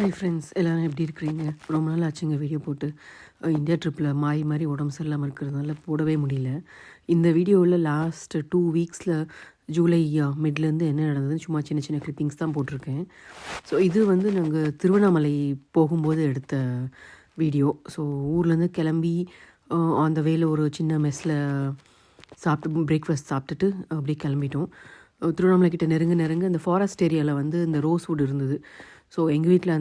Hi friends, எல்லோரும் எப்படி இருக்கிறீங்க? ரொம்ப நாள் ஆச்சுங்க வீடியோ போட்டு. இந்தியா ட்ரிப்பில் மாறி மாறி உடம்பு சரியில்லாமல் இருக்கிறதுனால போடவே முடியல. இந்த வீடியோவில் லாஸ்ட் 2 வீக்ஸில் ஜூலை மிட்லேருந்து என்ன நடந்ததுன்னு சும்மா சின்ன சின்ன கிளிப்பிங்ஸ் தான் போட்டிருக்கேன். ஸோ இது வந்து நாங்கள் திருவண்ணாமலை போகும்போது எடுத்த வீடியோ. ஸோ ஊர்லேருந்து கிளம்பி அந்த வேல ஒரு சின்ன மெஸ்ஸில் சாப்பிட்டு பிரேக்ஃபாஸ்ட் சாப்பிட்டுட்டு அப்படியே கிளம்பிட்டோம். திருவண்ணாமலை கிட்ட நெருங்க இந்த ஃபாரஸ்ட் ஏரியாவில் வந்து இந்த ரோஸ்வுட் இருந்தது. ஸோ எங்கள் வீட்டில்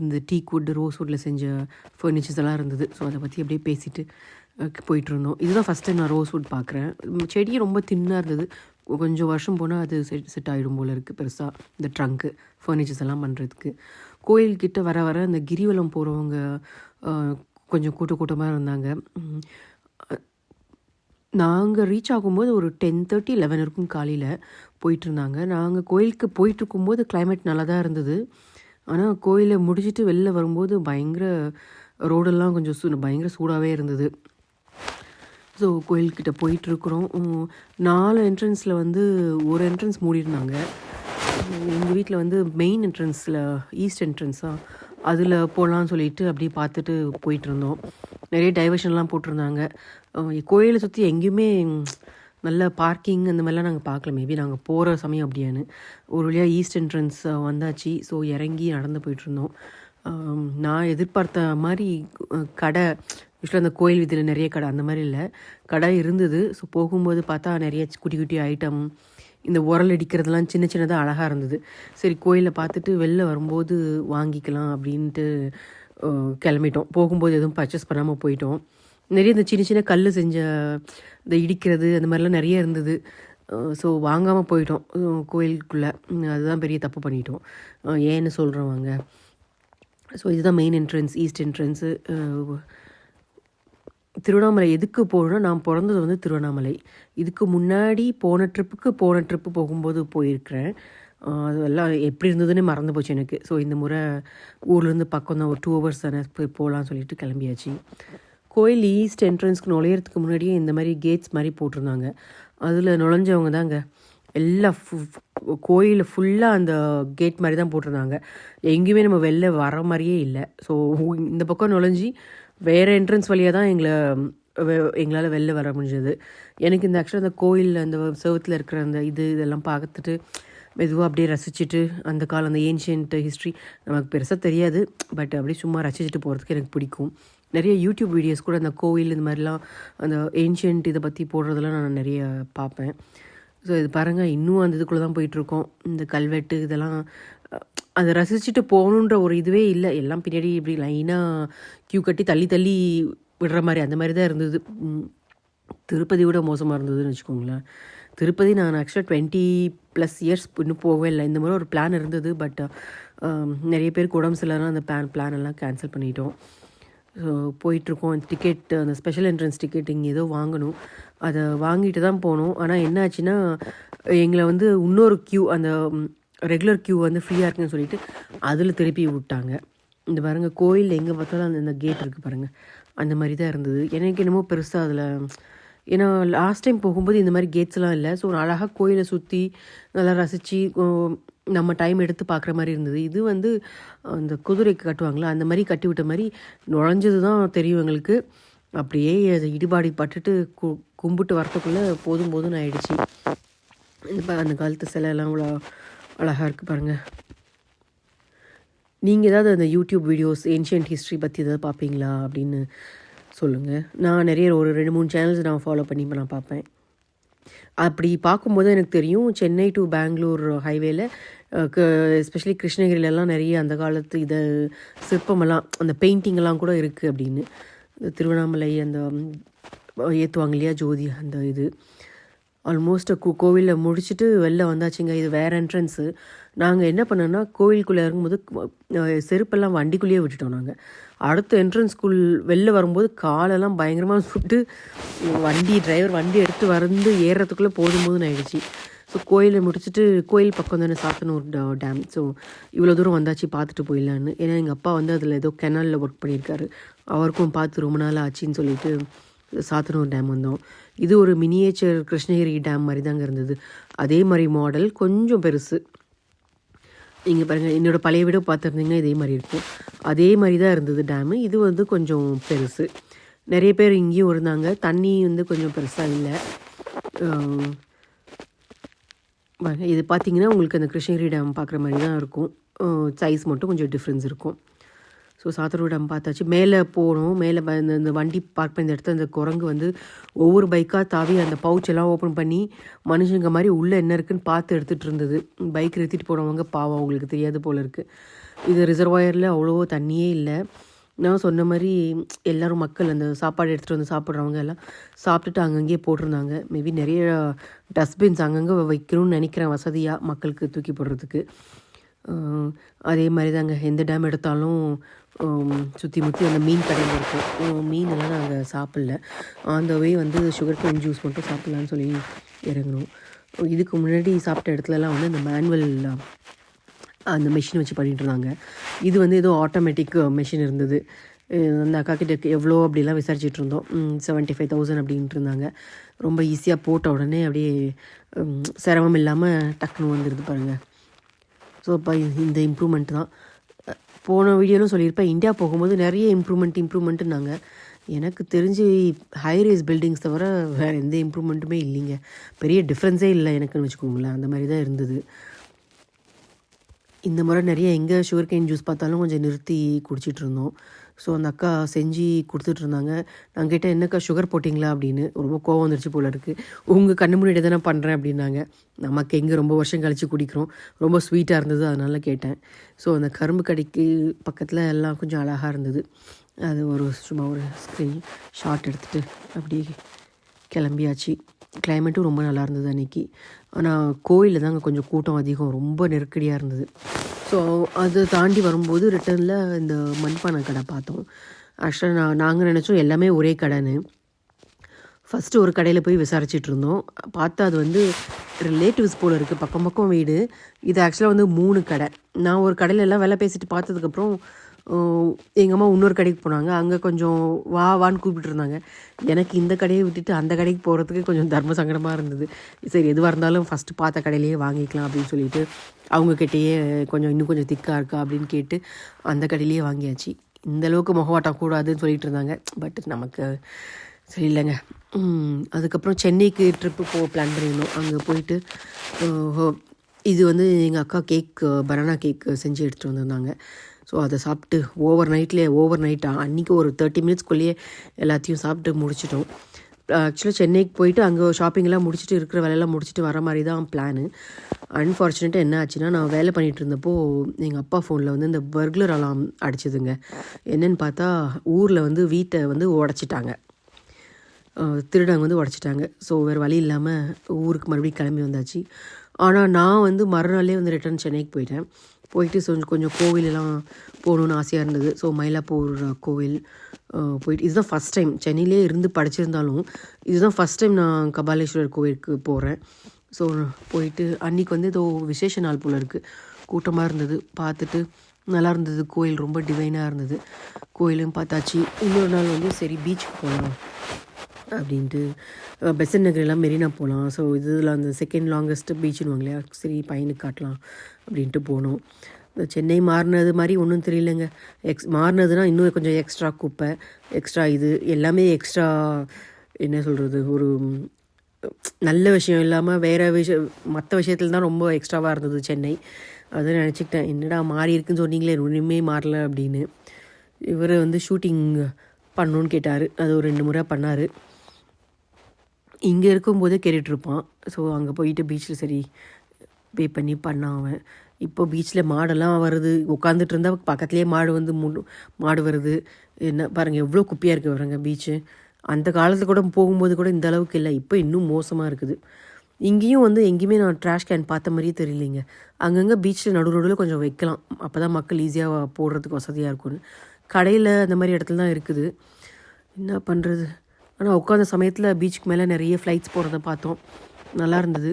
இந்த டீக் வுட் ரோஸ்வுட்டில் செஞ்ச ஃபர்னிச்சர்ஸ் எல்லாம் இருந்தது. ஸோ அதை பற்றி அப்படியே பேசிட்டு போயிட்டுருந்தோம். இதுதான் ஃபஸ்ட் டைம் நான் ரோஸ்வுட் பார்க்குறேன். செடி ரொம்ப தின்னாக இருந்தது. கொஞ்சம் வருஷம் போனால் அது செட் ஆகிடும் போல் இருக்குது. பெருசாக இந்த ட்ரங்க்கு ஃபர்னிச்சர்ஸ் எல்லாம் பண்ணுறதுக்கு. கோயில்கிட்ட வர இந்த கிரிவலம் போகிறவங்க கொஞ்சம் கூட்டமாக இருந்தாங்க. நாங்கள் ரீச் ஆகும்போது ஒரு 10:30, 11 இருக்கும் காலையில் போயிட்டுருந்தாங்க. நாங்கள் கோயிலுக்கு போயிட்டுருக்கும்போது கிளைமேட் நல்லா தான் இருந்தது. ஆனால் கோயிலை முடிச்சுட்டு வெளில வரும்போது பயங்கர ரோடெல்லாம் கொஞ்சம் பயங்கர சூடாகவே இருந்தது. ஸோ கோயில்கிட்ட போயிட்டுருக்குறோம். 4 என்ட்ரன்ஸில் வந்து ஒரு என்ட்ரன்ஸ் மூடியிருந்தாங்க. எங்கள் வீட்டில் வந்து மெயின் என்ட்ரன்ஸில் ஈஸ்ட் என்ட்ரன்ஸாக அதில் போகலான்னு சொல்லிட்டு அப்படியே பார்த்துட்டு போயிட்டுருந்தோம். நிறைய டைவர்ஷன்லாம் போட்டிருந்தாங்க. கோயிலை சுற்றி எங்கேயுமே நல்ல பார்க்கிங் அந்த மாதிரிலாம் நாங்கள் பார்க்கல. மேபி நாங்கள் போகிற சமயம் அப்படியான்னு. ஒரு வழியாக ஈஸ்ட் என்ட்ரன்ஸ் வந்தாச்சு. ஸோ இறங்கி நடந்து போயிட்டுருந்தோம். நான் எதிர்பார்த்த மாதிரி கடை, யூஸ்வலாக அந்த கோயில் வீதியில் நிறைய கடை அந்த மாதிரி இல்லை, கடை இருந்தது. ஸோ போகும்போது பார்த்தா நிறைய குட்டி குட்டி ஐட்டம், இந்த உரல் அடிக்கிறதுலாம் சின்ன சின்னதாக அழகாக இருந்தது. சரி கோயிலில் பார்த்துட்டு வெளில வரும்போது வாங்கிக்கலாம் அப்படின்ட்டு கிளம்பிட்டோம். போகும்போது எதுவும் பர்ச்சேஸ் பண்ணாமல் போயிட்டோம். நிறைய இந்த சின்ன சின்ன கல் செஞ்ச இந்த இடிக்கிறது அந்த மாதிரிலாம் நிறைய இருந்தது. ஸோ வாங்காமல் போயிட்டோம் கோயிலுக்குள்ளே. அதுதான் பெரிய தப்பு பண்ணிட்டோம். ஏன்னு சொல்கிறோம் வாங்க. ஸோ இதுதான் main entrance, east entrance. Tiruvannamalai எதுக்கு போகணுன்னா, நான் பிறந்தது வந்து திருவண்ணாமலை. இதுக்கு முன்னாடி போன ட்ரிப்பு போகும்போது போயிருக்கிறேன். அதெல்லாம் எப்படி இருந்ததுன்னு மறந்து போச்சு எனக்கு. ஸோ இந்த முறை ஊர்லேருந்து பக்கம் தான், ஒரு 2 hours தானே, போய் போகலான்னு சொல்லிட்டு கிளம்பியாச்சு. கோயில் ஈஸ்ட் என்ட்ரன்ஸ்க்கு நுழையிறதுக்கு முன்னாடியே இந்த மாதிரி கேட்ஸ் மாதிரி போட்டிருந்தாங்க. அதில் நுழைஞ்சவங்க தாங்க எல்லாம் கோயில் ஃபுல்லாக அந்த கேட் மாதிரி தான் போட்டிருந்தாங்க. எங்கேயுமே நம்ம வெளில வர மாதிரியே இல்லை. ஸோ இந்த பக்கம் நுழைஞ்சி வேறு என்ட்ரன்ஸ் வழியாக தான் எங்களால் வெளில வர முடிஞ்சது. எனக்கு இந்த ஆக்சுவலாக அந்த கோயிலில் அந்த செவத்தில் இருக்கிற அந்த இதெல்லாம் பார்த்துட்டு மெதுவாக அப்படியே ரசிச்சுட்டு, அந்த காலம் அந்த ஏன்ஷியன்ட் ஹிஸ்ட்ரி நமக்கு பெருசாக தெரியாது, பட் அப்படியே சும்மா ரசிச்சுட்டு போகிறதுக்கு எனக்கு பிடிக்கும். நிறைய யூடியூப் வீடியோஸ் கூட அந்த கோவில் இந்த மாதிரிலாம் அந்த ஏன்ஷியன்ட் இதை பற்றி போடுறதெல்லாம் நான் நிறைய பார்ப்பேன். ஸோ இது பாருங்கள், இன்னும் அந்த இதுக்குள்ளே தான் போயிட்டுருக்கோம். இந்த கல்வெட்டு இதெல்லாம் அதை ரசிச்சுட்டு போகணுன்ற ஒரு இதுவே இல்லை. எல்லாம் பின்னாடி இப்படி லைனாக க்யூ கட்டி தள்ளி விடுற மாதிரி அந்த மாதிரி தான் இருந்தது. திருப்பதி விட மோசமாக இருந்ததுன்னு வச்சுக்கோங்களேன். திருப்பதி நான் ஆக்சுவலாக 20+ இயர்ஸ் இன்னும் போகவே இல்லை. இந்த மாதிரி ஒரு பிளான் இருந்தது, பட் நிறைய பேருக்கு உடம்பு சரியில்லைனா அந்த பிளான் எல்லாம் கேன்சல் பண்ணிட்டோம். ஸோ போயிட்டுருக்கோம். டிக்கெட், அந்த ஸ்பெஷல் என்ட்ரன்ஸ் டிக்கெட் இங்கே ஏதோ வாங்கணும், அதை வாங்கிட்டு தான் போகணும். ஆனால் என்ன ஆச்சுன்னா, எங்களை வந்து இன்னொரு க்யூ, அந்த ரெகுலர் க்யூ வந்து ஃப்ரீயாக இருக்குன்னு சொல்லிட்டு அதில் திருப்பி விட்டாங்க. இந்த பாருங்கள், கோயில் எங்கே பார்த்தாலும் அந்த கேட் இருக்குது பாருங்கள், அந்த மாதிரி தான் இருந்தது. எனக்கு என்னமோ பெருசாக அதில், ஏன்னா லாஸ்ட் டைம் போகும்போது இந்த மாதிரி கேட்ஸ்லாம் இல்லை. ஸோ அழகாக கோயிலை சுற்றி நல்லா ரசித்து நம்ம டைம் எடுத்து பார்க்குற மாதிரி இருந்தது. இது வந்து அந்த குதிரைக்கு கட்டுவாங்களா, அந்த மாதிரி கட்டி விட்ட மாதிரி நுழைஞ்சது தான் தெரியும் எங்களுக்கு. அப்படியே அதை இடிபாடி பட்டுட்டு கும்பிட்டு வரத்துக்குள்ளே போதும்னு ஆயிடுச்சு. அந்த காலத்து சிலையெல்லாம் அவ்வளோ அழகாக இருக்குது பாருங்கள். நீங்கள் ஏதாவது அந்த யூடியூப் வீடியோஸ் ஏன்ஷியன்ட் ஹிஸ்ட்ரி பற்றி ஏதாவது பார்ப்பீங்களா அப்படின்னு சொல்லுங்கள். நான் நிறைய ஒரு 2-3 சேனல்ஸ் நான் ஃபாலோ பண்ணி நான் பார்ப்பேன். அப்படி பார்க்கும்போது எனக்கு தெரியும், சென்னை டு பெங்களூர் ஹைவேல எஸ்பெஷலி கிருஷ்ணகிரிலெலாம் நிறைய அந்த காலத்து இதை சிற்பமெல்லாம், அந்த பெயிண்டிங்கெல்லாம் கூட இருக்குது அப்படின்னு. திருவண்ணாமலை அந்த ஏற்றுவாங்க இல்லையா ஜோதி, அந்த இது ஆல்மோஸ்ட் கோவிலில் முடிச்சுட்டு வெளில வந்தாச்சுங்க. இது வேறு என்ட்ரன்ஸு. நாங்கள் என்ன பண்ணோன்னா, கோவிலுக்குள்ளே இறங்கும்போது செருப்பெல்லாம் வண்டிக்குள்ளேயே விட்டுட்டோம். நாங்கள் அடுத்த என்ட்ரன்ஸ்குள் வெளில வரும்போது காலெல்லாம் பயங்கரமாக சுட்டு, டிரைவர் வண்டி எடுத்து வந்து ஏறுறதுக்குள்ளே போதும்னு ஆயிடுச்சு. ஸோ கோயிலை முடிச்சுட்டு, கோயில் பக்கம் தானே சாத்தனூர் டேம். ஸோ இவ்வளோ தூரம் வந்தாச்சு, பார்த்துட்டு போயிடலான்னு. ஏன்னா எங்கள் அப்பா வந்து அதில் ஏதோ கெனாலில் ஒர்க் பண்ணியிருக்காரு, அவருக்கும் பார்த்து ரொம்ப நாள் ஆச்சுன்னு சொல்லிட்டு சாத்தனூர் டேம் வந்தோம். இது ஒரு மினியேச்சர் கிருஷ்ணகிரி டேம் மாதிரி தாங்க இருந்தது. அதே மாதிரி மாடல், கொஞ்சம் பெருசு. இங்கே பாருங்கள், என்னோடய பழைய வீடியோ பார்த்துருந்தீங்கன்னா இதே மாதிரி இருக்கும். அதே மாதிரி தான் இருந்தது டேமு. இது வந்து கொஞ்சம் பெருசு. நிறைய பேர் இங்கேயும் இருந்தாங்க. தண்ணி வந்து கொஞ்சம் பெருசாக இல்லை. இது பார்த்தீங்கன்னா உங்களுக்கு அந்த கிருஷ்ணகிரி டேம் பார்க்குற மாதிரி தான் இருக்கும். சைஸ் மட்டும் கொஞ்சம் டிஃப்ரென்ஸ் இருக்கும். ஸோ சாத்தனூர் டேம் பார்த்தாச்சு. மேலே போகணும். மேலே இந்த வண்டி பார்க் பண்ண இடத்துல அந்த குரங்கு வந்து ஒவ்வொரு பைக்காக தாவி அந்த பவுச்செல்லாம் ஓப்பன் பண்ணி மனுஷங்க மாதிரி உள்ளே என்ன இருக்குன்னு பார்த்து எடுத்துகிட்டு இருந்தது. பைக் நிறுத்திட்டு போனவங்க பாவம், அவங்களுக்கு தெரியாது போல் இருக்குது. இது ரிசர்வாயரில் அவ்வளோ தண்ணியே இல்லை. நான் சொன்ன மாதிரி எல்லோரும் மக்கள் அந்த சாப்பாடு எடுத்துகிட்டு வந்து சாப்பிட்றவங்க எல்லாம் சாப்பிட்டுட்டு அங்கங்கேயே போட்டிருந்தாங்க. மேபி நிறைய டஸ்ட்பின்ஸ் அங்கங்கே வைக்கணும்னு நினைக்கிறேன், வசதியாக மக்களுக்கு தூக்கி போடுறதுக்கு. அதே மாதிரி தாங்க எந்த டேம் எடுத்தாலும் சுற்றி முற்றி அந்த மீன் கடையில் இருக்கும். மீனெல்லாம் நாங்கள் சாப்பிடல. அந்த வே வந்து சுகர் கேன் ஜூஸ் மட்டும் சாப்பிட்லான்னு சொல்லி இறங்கணும். இதுக்கு முன்னாடி சாப்பிட்ட இடத்துலலாம் வந்து இந்த மேனுவல் அந்த மிஷின் வச்சு பண்ணிகிட்டு இருந்தாங்க. இது வந்து ஏதோ ஆட்டோமேட்டிக் மிஷின் இருந்தது. அந்த அக்கா கிட்ட எவ்வளோ அப்படிலாம் விசாரிச்சுட்டு இருந்தோம். 75,000 அப்படின்ட்டு இருந்தாங்க. ரொம்ப ஈஸியாக போட்ட உடனே அப்படியே சிரமம் இல்லாமல் டக்குன்னு வந்துடுது பாருங்கள். ஸோ இப்போ இந்த இம்ப்ரூவ்மெண்ட் தான். போன வீடியோலும் சொல்லியிருப்பேன், இந்தியா போகும்போது நிறைய இம்ப்ரூவ்மெண்ட்டுனாங்க. எனக்கு தெரிஞ்சு ஹைரேஸ் பில்டிங்ஸ் தவிர வேறு எந்த இம்ப்ரூவ்மெண்ட்டுமே இல்லைங்க. பெரிய டிஃப்ரென்ஸே இல்லை எனக்குன்னு வச்சுக்கோங்களேன். அந்த மாதிரி தான் இருந்தது. இந்த முறை நிறைய எங்கே சுகர் கேன் ஜூஸ் பார்த்தாலும் கொஞ்சம் நிறுத்தி குடிச்சிட்டு இருந்தோம். ஸோ அந்த அக்கா செஞ்சு கொடுத்துட்ருந்தாங்க. நான் கேட்டேன், என்னக்கா சுகர் போட்டிங்களா அப்படின்னு. ரொம்ப கோவம் வந்துருச்சு போல இருக்குது. உங்கள் கண்ணு முன்னாடி தானே பண்ணுறேன் அப்படின்னாங்க. நமக்கு எங்கே ரொம்ப வருஷம் கழித்து குடிக்கிறோம். ரொம்ப ஸ்வீட்டாக இருந்தது, அதனால கேட்டேன். ஸோ அந்த கரும்பு கடைக்கு பக்கத்தில் எல்லாம் கொஞ்சம் அழகாக இருந்தது. அது சும்மா ஒரு ஸ்க்ரீன் ஷாட் எடுத்துகிட்டு அப்படி கிளம்பியாச்சு. கிளைமேட்டும் ரொம்ப நல்லா இருந்தது அன்றைக்கி. ஆனால் கோயிலில் தாங்க கொஞ்சம் கூட்டம் அதிகம், ரொம்ப நெருக்கடியாக இருந்தது. ஸோ அதை தாண்டி வரும்போது ரிட்டர்னில் இந்த மண்பானை கடை பார்த்தோம். ஆக்சுவலாக நாங்கள் நினச்சோம் எல்லாமே ஒரே கடைன்னு. ஃபஸ்ட்டு ஒரு கடையில் போய் விசாரிச்சுட்டு இருந்தோம். பார்த்தா அது வந்து ரிலேட்டிவ்ஸ் போல் இருக்குது, பக்கம் பக்கம் வீடு. இது ஆக்சுவலாக வந்து 3 கடை. நான் ஒரு கடையில் எல்லாம் வேலை பேசிட்டு பார்த்ததுக்கப்புறம் எங்கள் அம்மா இன்னொரு கடைக்கு போனாங்க. அங்கே கொஞ்சம் வான்னு கூப்பிட்டு இருந்தாங்க. எனக்கு இந்த கடையை விட்டுட்டு அந்த கடைக்கு போகிறதுக்கு கொஞ்சம் தர்ம சங்கடமாக இருந்தது. சரி, எதுவாக இருந்தாலும் ஃபஸ்ட்டு பார்த்த கடையிலேயே வாங்கிக்கலாம் அப்படின்னு சொல்லிட்டு அவங்கக்கிட்டேயே இன்னும் கொஞ்சம் திக்காக இருக்கா அப்படின்னு கேட்டு அந்த கடையிலேயே வாங்கியாச்சு. இந்தளவுக்கு முகவாட்டம் கூடாதுன்னு சொல்லிட்டு இருந்தாங்க. பட் நமக்கு சரி இல்லைங்க. அதுக்கப்புறம் சென்னைக்கு ட்ரிப்பு பிளான் பண்ணியிருந்தோம். அங்கே போயிட்டு இது வந்து எங்கள் அக்கா பனானா கேக் செஞ்சு எடுத்துகிட்டு வந்திருந்தாங்க. ஸோ அதை சாப்பிட்டு ஓவர் நைட்டாக அன்றைக்கி ஒரு 30 மினிட்ஸ்க்குள்ளேயே எல்லாத்தையும் சாப்பிட்டு முடிச்சிட்டோம். ஆக்சுவலாக சென்னைக்கு போயிட்டு அங்கே ஷாப்பிங்லாம் முடிச்சுட்டு இருக்கிற வேலையெல்லாம் முடிச்சுட்டு வர மாதிரி தான் பிளானு. அன்ஃபார்ச்சுனேட்டாக என்ன ஆச்சுன்னா, நான் வேலை பண்ணிகிட்டு இருந்தப்போ எங்கள் அப்பா ஃபோனில் வந்து இந்த பர்க்லர் அலாம் அடிச்சதுங்க. என்னென்னு பார்த்தா ஊரில் வந்து வீட்டை வந்து உடச்சிட்டாங்க, திருடங்க வந்து உடச்சிட்டாங்க. ஸோ வேறு வழி இல்லாமல் ஊருக்கு மறுபடியும் கிளம்பி வந்தாச்சு. ஆனால் நான் வந்து மறுநாளே வந்து ரிட்டர்ன் சென்னைக்கு போயிட்டு கொஞ்சம் கோவிலெல்லாம் போகணுன்னு ஆசையாக இருந்தது. ஸோ மயிலாப்பூர் கோவில் போயிட்டு, இதுதான் ஃபஸ்ட் டைம் சென்னையிலே இருந்து படிச்சிருந்தாலும் இதுதான் ஃபஸ்ட் டைம் நான் கபாலீஸ்வரர் கோவிலுக்கு போகிறேன். ஸோ போயிட்டு அன்றைக்கி வந்து ஏதோ விசேஷ நாள் போல் இருக்குது, கூட்டமாக இருந்தது. பார்த்துட்டு நல்லா இருந்தது. கோயில் ரொம்ப டிவைனாக இருந்தது. கோயிலும் பார்த்தாச்சு. இன்னொரு நாள் வந்து சரி பீச்சுக்கு போகலாம் அப்படின்ட்டு பெசன்ட் நகரெல்லாம் மெரினா போகலாம். ஸோ இதில் அந்த செகண்ட் லாங்கஸ்ட் பீச்சுன்னு இல்லையா, சரி பையனுக்கு காட்டலாம் அப்படின்ட்டு போனோம். இந்த சென்னை மாறினது மாதிரி ஒன்றும் தெரியலங்க. மாறினதுன்னா இன்னும் கொஞ்சம் எக்ஸ்ட்ரா குப்பை, எக்ஸ்ட்ரா இது எல்லாமே எக்ஸ்ட்ரா என்ன சொல்கிறது, ஒரு நல்ல விஷயம் இல்லாமல் வேறு மற்ற விஷயத்தில் தான் ரொம்ப எக்ஸ்ட்ராவாக இருந்தது சென்னை. அதை நினச்சிக்கிட்டேன், என்னடா மாறி இருக்குன்னு சொன்னீங்களே, ஒன்றுமே மாறல அப்படின்னு. இவர் வந்து ஷூட்டிங் பண்ணணுன்னு கேட்டார். அது ஒரு 2 முறை பண்ணார். இங்கே இருக்கும்போதே கேட்டுட்ருப்பான். ஸோ அங்கே போயிட்டு பீச்சில் சரி பே பண்ணி பண்ணான் அவன். இப்போ பீச்சில் மாடெல்லாம் வருது. உட்காந்துட்டு இருந்தால் பக்கத்துலேயே மாடு வருது. என்ன பாருங்கள் எவ்வளோ குப்பையாக இருக்குது பாருங்க பீச்சு. அந்த காலத்தில் கூட போகும்போது கூட இந்த அளவுக்கு இல்லை, இப்போ இன்னும் மோசமாக இருக்குது. இங்கேயும் வந்து எங்கேயுமே நான் ட்ராஷ் கேன் பார்த்த மாதிரியே தெரியலைங்க. அங்கங்கே பீச்சில் நடுவில் கொஞ்சம் வைக்கலாம், அப்போ தான் மக்கள் ஈஸியாக போடுறதுக்கு வசதியாக இருக்கும்னு. கடையில் அந்த மாதிரி இடத்துல தான் இருக்குது. என்ன பண்ணுறது. ஆனால் உட்காந்த சமயத்தில் பீச்சுக்கு மேலே நிறைய ஃப்ளைட்ஸ் போகிறத பார்த்தோம், நல்லா இருந்தது.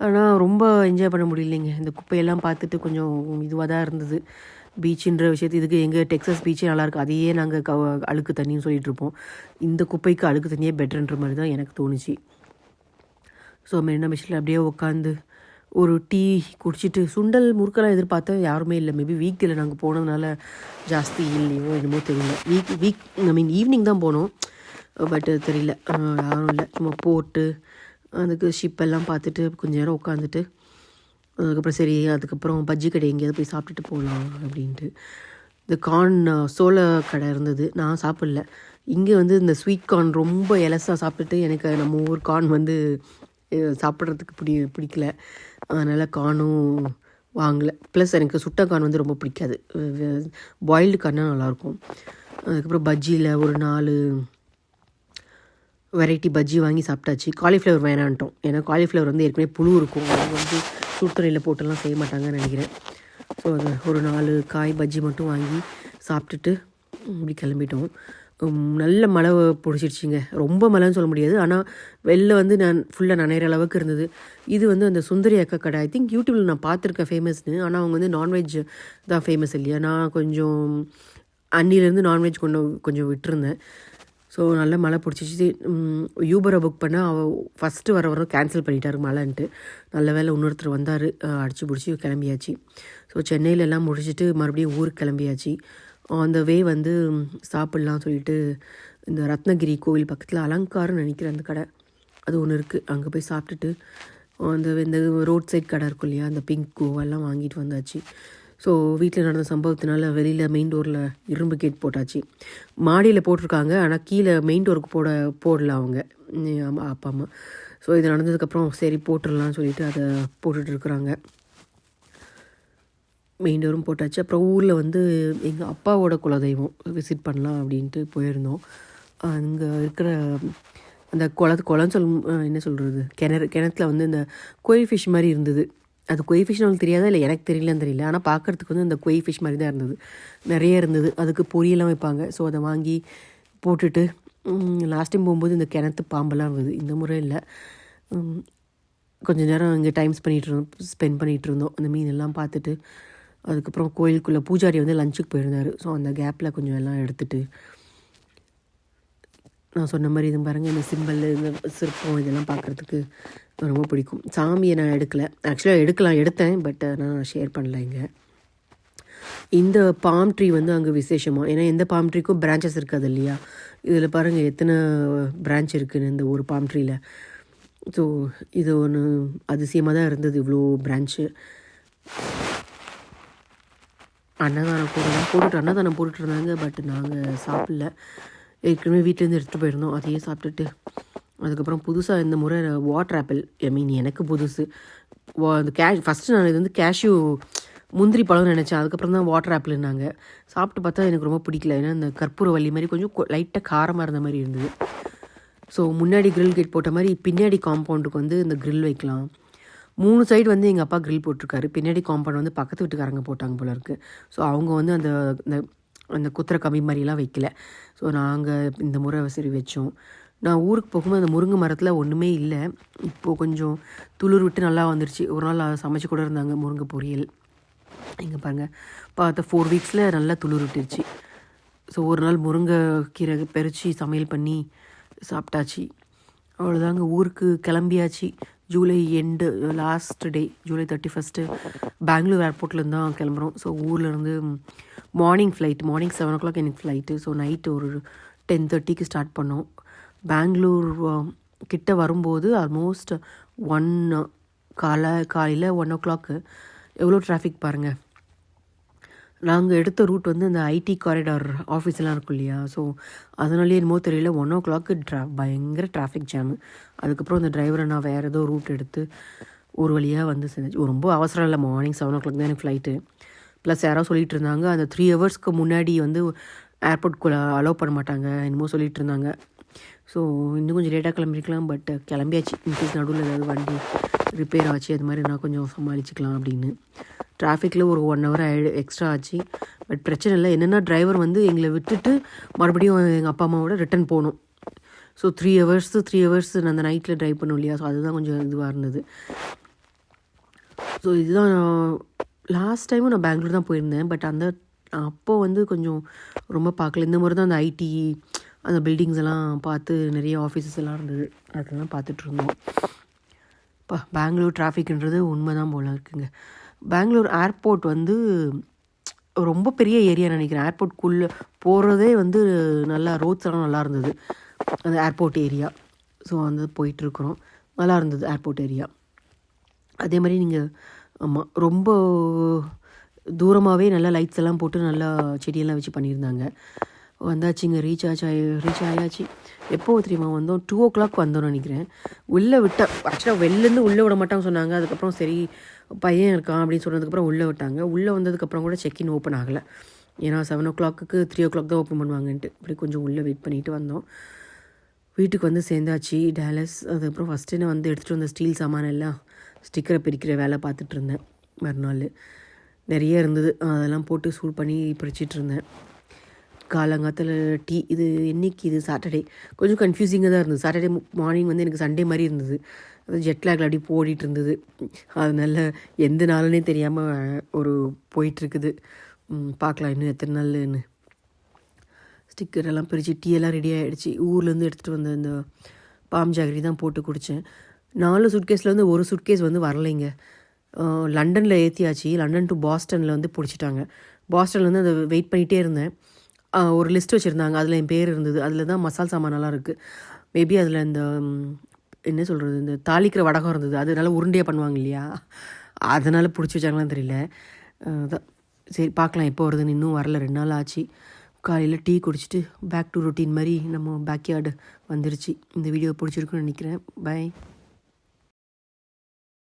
ஆனால் ரொம்ப என்ஜாய் பண்ண முடியலைங்க. இந்த குப்பையெல்லாம் பார்த்துட்டு கொஞ்சம் இதுவாக தான் இருந்தது. பீச்சுன்ற விஷயத்து இதுக்கு எங்கள் டெக்ஸஸ் பீச்சே நல்லாயிருக்கு, அதையே நாங்கள் அழுக்கு தண்ணின்னு சொல்லிகிட்ருப்போம். இந்த குப்பைக்கு அழுக்கு தண்ணியே பெட்டர்ன்ற மாதிரி தான் எனக்கு தோணுச்சு. ஸோ மெரினா பீச்சில் அப்படியே உட்காந்து ஒரு டீ குடிச்சிட்டு சுண்டல் முறுக்கெல்லாம் எதிர்பார்த்தேன், யாருமே இல்லை. மேபி வீக் டேல நாங்கள் போனதுனால ஜாஸ்தி இல்லையோ என்னமோ தெரியல. ஐ மீன் ஈவினிங் தான் போனோம். பட்டு தெரியல, யாரும் இல்லை. சும்மா போட்டு அதுக்கு ஷிப்பெல்லாம் பார்த்துட்டு கொஞ்சம் நேரம் உட்காந்துட்டு அதுக்கப்புறம் சரி, அதுக்கப்புறம் பஜ்ஜி கடை எங்கேயாவது போய் சாப்பிட்டுட்டு போகலாம் அப்படின்ட்டு. இந்த கார்ன் சோள கடை இருந்தது, நான் சாப்பிடல. இங்கே வந்து இந்த ஸ்வீட் கார்ன் ரொம்ப எலசாக சாப்பிட்டுட்டு எனக்கு நம்ம ஊர் கார்ன் வந்து சாப்பிட்றதுக்கு பிடிக்கல. அதனால் கார்னும் வாங்கலை. ப்ளஸ் எனக்கு சுட்ட கார்ன் வந்து ரொம்ப பிடிக்காது, பாயில்டு கார்னால் நல்லாயிருக்கும். அதுக்கப்புறம் பஜ்ஜியில் ஒரு 4 வெரைட்டி பஜ்ஜி வாங்கி சாப்பிட்டாச்சு. காலிஃப்ளவர் வேணான்ட்டோம், ஏன்னா காலிஃப்ளவர் வந்து ஏற்கனவே புழு இருக்கும், அது வந்து சுடுதண்ணியில் போட்டெல்லாம் செய்ய மாட்டாங்கன்னு நினைக்கிறேன். ஸோ அது ஒரு 4 காய் பஜ்ஜி மட்டும் வாங்கி சாப்பிட்டுட்டு இப்படி கிளம்பிட்டோம். நல்ல மழை பிடிச்சிருச்சிங்க. ரொம்ப மழைன்னு சொல்ல முடியாது, ஆனால் வெளில வந்து நான் ஃபுல்லாக நனைகிற அளவுக்கு இருந்தது. இது வந்து அந்த சுந்தரி அக்கா கடை, ஐ திங்க் யூடியூப்பில் நான் பார்த்துருக்கேன் ஃபேமஸ்னு. ஆனால் அவங்க வந்து நான்வெஜ் தான் ஃபேமஸ் இல்லையா. நான் கொஞ்சம் அன்னிலேருந்து நான்வெஜ் கொஞ்சம் விட்டுருந்தேன். ஸோ நல்ல மழை பிடிச்சிச்சு. யூபரை புக் பண்ணால் அவள் ஃபஸ்ட்டு வர கேன்சல் பண்ணிட்டாரு மழைன்ட்டு. நல்ல வேலை இன்னொருத்தர் வந்தார், அடிச்சு பிடிச்சி கிளம்பியாச்சு. ஸோ சென்னையிலலாம் முடிச்சுட்டு மறுபடியும் ஊருக்கு கிளம்பியாச்சு. அந்த வே வந்து சாப்பிட்லாம் சொல்லிட்டு இந்த ரத்னகிரி கோவில் பக்கத்தில் அலங்காரம்னு நினைக்கிறேன் அந்த கடை, அது ஒன்று இருக்குது. அங்கே போய் சாப்பிட்டுட்டு இந்த ரோட் சைட் கடை இருக்கும் இல்லையா, அந்த பிங்க் கோவெல்லாம் வாங்கிட்டு வந்தாச்சு. ஸோ வீட்டில் நடந்த சம்பவத்தினால வெளியில் மெயின் டோரில் இரும்பு கேட் போட்டாச்சு. மாடியில் போட்டிருக்காங்க, ஆனால் கீழே மெயின் டோருக்கு போடல அவங்க அப்பா அம்மா. ஸோ இது நடந்ததுக்கப்புறம் சரி போட்டுடலான்னு சொல்லிட்டு அதை போட்டுட்டு இருக்கிறாங்க. மெயின் டோரும் போட்டாச்சு. அப்புறம் ஊரில் வந்து எங்கள் அப்பாவோட குலதெய்வம் விசிட் பண்ணலாம் அப்படின்ட்டு போயிருந்தோம். அங்கே இருக்கிற அந்த குளம்னு என்ன சொல்கிறது, கிணத்துல வந்து இந்த கோய் ஃபிஷ் மாதிரி இருந்தது. அது கொய் ஃபிஷ்னு அவங்களுக்கு தெரியாதா இல்லை எனக்கு தெரியலன்னு தெரியல, ஆனால் பார்க்குறதுக்கு வந்து அந்த கொய் ஃபிஷ் மாதிரி தான் இருந்தது, நிறைய இருந்தது. அதுக்கு பொரியெல்லாம் வைப்பாங்க. ஸோ அதை வாங்கி போட்டுட்டு லாஸ்ட் டைம் போகும்போது இந்த கிணத்து பாம்பெல்லாம் இருந்தது, இந்த முறை இல்லை. கொஞ்சம் நேரம் இங்கே ஸ்பெண்ட் பண்ணிகிட்டு இருந்தோம். அந்த மீன் எல்லாம் பார்த்துட்டு அதுக்கப்புறம் கோயிலுக்குள்ளே பூஜாரி வந்து லஞ்சுக்கு போயிருந்தார். ஸோ அந்த கேப்பில் கொஞ்சம் எல்லாம் எடுத்துகிட்டு நான் சொன்ன மாதிரி இது பாருங்கள், இந்த சிம்பிள் இந்த சிற்பம் இதெல்லாம் பார்க்குறதுக்கு ரொம்ப பிடிக்கும். சாமியை நான் எடுக்கலை, ஆக்சுவலாக எடுத்தேன், பட் நான் ஷேர் பண்ணல. இங்கே இந்த பாம் ட்ரீ வந்து அங்கே விசேஷமாக, ஏன்னா எந்த பாம் ட்ரீக்கும் பிரான்ச்சஸ் இருக்காது இல்லையா. இதில் பாருங்கள் எத்தனை பிரான்ச் இருக்குதுன்னு இந்த ஒரு பாம் ட்ரீயில். ஸோ இது ஒன்று அதிசயமாக தான் இருந்தது, இவ்வளோ பிரான்ச்சு. அன்னதானம் போட்டுட்டு இருந்தாங்க, பட் நாங்கள் சாப்பிடல. ஏற்கனவே வீட்டிலேருந்து எடுத்துகிட்டு போயிருந்தோம், அதையே சாப்பிட்டுட்டு அதுக்கப்புறம் புதுசாக இந்த முறை வாட்டர் ஆப்பிள், ஐ மீன் எனக்கு புதுசு. அந்த ஃபஸ்ட்டு நான் இது வந்து கேஷ்யூ முந்திரி பழம்னு நினச்சேன், அதுக்கப்புறம் தான் வாட்டர் ஆப்பிள்னாங்க. சாப்பிட்டு பார்த்தா எனக்கு ரொம்ப பிடிக்கல, ஏன்னா இந்த கற்பூரவல்லி மாதிரி கொஞ்சம் லைட்டாக காரமாக இருந்த மாதிரி இருந்தது. ஸோ முன்னாடி கிரில் கேட் போட்ட மாதிரி பின்னாடி காம்பவுண்டுக்கு வந்து இந்த கிரில் வைக்கலாம். 3 சைடு வந்து எங்கள் அப்பா கிரில் போட்டிருக்காரு. பின்னாடி காம்பவுண்ட் வந்து பக்கத்து வீட்டுக்காரங்க போட்டாங்க போல இருக்குது. ஸோ அவங்க வந்து அந்த அந்த குத்துற கம்மி மாதிரிலாம் வைக்கல. ஸோ நாங்கள் இந்த முறை சரி வச்சோம். நான் ஊருக்கு போகும்போது அந்த முருங்கை மரத்தில் ஒன்றுமே இல்லை. இப்போது கொஞ்சம் துளிர் விட்டு நல்லா வந்துருச்சு. ஒரு நாள் சமைச்சு கூட இருந்தாங்க முருங்கை பொரியல். இங்கே பாருங்கள், பார்த்த 4 வீக்ஸில் நல்லா துளிர் விட்டுருச்சு. ஸோ ஒரு நாள் முருங்கை கீரை பறித்து சமையல் பண்ணி சாப்பிட்டாச்சு. அவ்வளோதாங்க, ஊருக்கு கிளம்பியாச்சு. July end, last day July 31 Bengaluru ஏர்போர்ட்லேருந்து தான் கிளம்புறோம். ஸோ ஊர்லேருந்து மார்னிங் 7 o'clock எனக்கு ஃப்ளைட்டு. ஸோ நைட்டு ஒரு 10:30க்கு ஸ்டார்ட் பண்ணோம். பெங்களூர் கிட்ட வரும்போது ஆல்மோஸ்ட் 1 காலையில் 1 o'clock. எவ்வளோ டிராஃபிக் பாருங்கள். நாங்கள் எடுத்த ரூட் வந்து அந்த ஐடி காரிடார் ஆஃபீஸ்லாம் இருக்கும் இல்லையா. ஸோ அதனாலேயே என்னமோ தெரியல 1 o'clock பயங்கர டிராஃபிக் ஜாமு. அதுக்கப்புறம் அந்த டிரைவரை நான் வேறு ஏதோ ரூட் எடுத்து ஒரு வழியாக வந்து செஞ்சிச்சு. ரொம்ப அவசரம் இல்லை, மார்னிங் 7 o'clock தான் எனக்கு ஃப்ளைட்டு. ப்ளஸ் யாரோ சொல்லிகிட்டு இருந்தாங்க அந்த 3 hours முன்னாடி வந்து ஏர்போர்ட்குள்ளே அலோவ் பண்ண மாட்டாங்க என்னமோ சொல்லிகிட்டு இருந்தாங்க. ஸோ இன்னும் கொஞ்சம் லேட்டாக கிளம்பிருக்கலாம், பட் கிளம்பியாச்சு. இன்கேஸ் நடுவில் ஏதாவது வண்டி ரிப்பேர் ஆச்சு அது மாதிரி நான் கொஞ்சம் சமாளிச்சுக்கலாம் அப்படின்னு. டிராஃபிக்கில் ஒரு 1 hour எக்ஸ்ட்ரா ஆச்சு, பட் பிரச்சனை இல்லை. என்னென்னா டிரைவர் வந்து எங்களை விட்டுட்டு மறுபடியும் எங்கள் அப்பா அம்மாவோட ரிட்டன் போகணும். ஸோ 3 hours நான் அந்த நைட்டில் ட்ரைவ் பண்ணோம் இல்லையா. ஸோ அதுதான் கொஞ்சம் இதுவாக இருந்தது. ஸோ இதுதான் லாஸ்ட் டைமும் நான் பெங்களூர் தான் போயிருந்தேன், பட் அப்போது வந்து கொஞ்சம் ரொம்ப பார்க்கல. இந்த முறை தான் அந்த ஐடி அந்த பில்டிங்ஸ் எல்லாம் பார்த்து நிறைய ஆஃபீஸஸ் எல்லாம் இருந்தது, அதெல்லாம் பார்த்துட்ருந்தோம். பெங்களூர் டிராஃபிக்ன்றது உண்மை தான் போல இருக்குங்க. பெங்களூர் ஏர்போர்ட் வந்து ரொம்ப பெரிய ஏரியா நினைக்கிறேன். ஏர்போர்ட்குள்ளே போகிறதே வந்து நல்லா ரோட்ஸ் எல்லாம் நல்லா இருந்தது, அந்த ஏர்போர்ட் ஏரியா. ஸோ வந்து போயிட்டுருக்குறோம், நல்லா இருந்தது ஏர்போர்ட் ஏரியா. அதே மாதிரி நீங்கள் ஆமாம், ரொம்ப தூரமாகவே நல்லா லைட்ஸ் எல்லாம் போட்டு நல்லா செடியெல்லாம் வச்சு பண்ணியிருந்தாங்க. வந்தாச்சுங்க, ரீச் ஆயாச்சு. எப்போ தெரியுமா வந்தோம்? 2 o'clock வந்தோம்னு நினைக்கிறேன். உள்ளே விட்டால் ஆக்சுவலாக வெளிலேருந்து உள்ளே விட மாட்டாங்க சொன்னாங்க. அதுக்கப்புறம் சரி பையன் இருக்கான் அப்படின்னு சொன்னதுக்கப்புறம் உள்ளே விட்டாங்க. உள்ளே வந்ததுக்கப்புறம் கூட செக்இன் ஓப்பன் ஆகலை. ஏன்னா 7 o'clock 3 o'clock தான் ஓப்பன் பண்ணுவாங்கன்ட்டு இப்படி கொஞ்சம் உள்ளே வெயிட் பண்ணிவிட்டு வந்தோம். வீட்டுக்கு வந்து சேர்ந்தாச்சு டேலஸ். அதுக்கப்புறம் ஃபஸ்ட்டு நான் வந்து எடுத்துகிட்டு வந்த ஸ்டீல் சாமான் எல்லாம் ஸ்டிக்கரை பிரிக்கிற வேலை பார்த்துட்டு இருந்தேன். மறுநாள் நிறைய இருந்தது, அதெல்லாம் போட்டு சூட் பண்ணி பிரிச்சுட்டு இருந்தேன். காலங்காத்தில் டீ. இது சாட்டர்டே கொஞ்சம் கன்ஃபியூசிங்காக தான் இருந்தது. சாட்டர்டே மார்னிங் வந்து எனக்கு சண்டே மாதிரி இருந்தது. அது ஜெட்லாகில் அப்படி ஓடிட்டு இருந்தது. அதனால எந்த நாளுன்னே தெரியாமல் ஒரு போயிட்டுருக்குது. பார்க்கலாம் இன்னும் எத்தனை நாள்னு. ஸ்டிக்கர் எல்லாம் பிரித்து டீ எல்லாம் ரெடி ஆகிடுச்சு. ஊர்லேருந்து எடுத்துகிட்டு வந்த இந்த பாம் ஜாகரி தான் போட்டு குடித்தேன். 4 சூட்கேஸில் வந்து ஒரு சூட்கேஸ் வந்து வரலைங்க. லண்டனில் ஏற்றியாச்சு. லண்டன் டு பாஸ்டனில் வந்து பிடிச்சிட்டாங்க. பாஸ்டனில் வந்து அதை வெயிட் பண்ணிகிட்டே இருந்தேன். ஒரு லிஸ்ட் வச்சுருந்தாங்க, அதில் என் பேர் இருந்தது. அதில் தான் மசால் சாமானெல்லாம் இருக்குது. மேபி அதில் இந்த என்ன சொல்கிறது, இந்த தாளிக்கிற வடகம் இருந்தது. அதனால உருண்டையாக பண்ணுவாங்க இல்லையா, அதனால் பிடிச்சி வச்சாங்களான்னு தெரியல. அதான் சரி பார்க்கலாம் எப்போ வருதுன்னு. இன்னும் வரல, 2 நாள் ஆச்சு. காலையில் டீ குடிச்சிட்டு பேக் டு ரொட்டீன் மாதிரி நம்ம பேக்யார்டு வந்துருச்சு. இந்த வீடியோ பிடிச்சிருக்குன்னு நினைக்கிறேன். பை.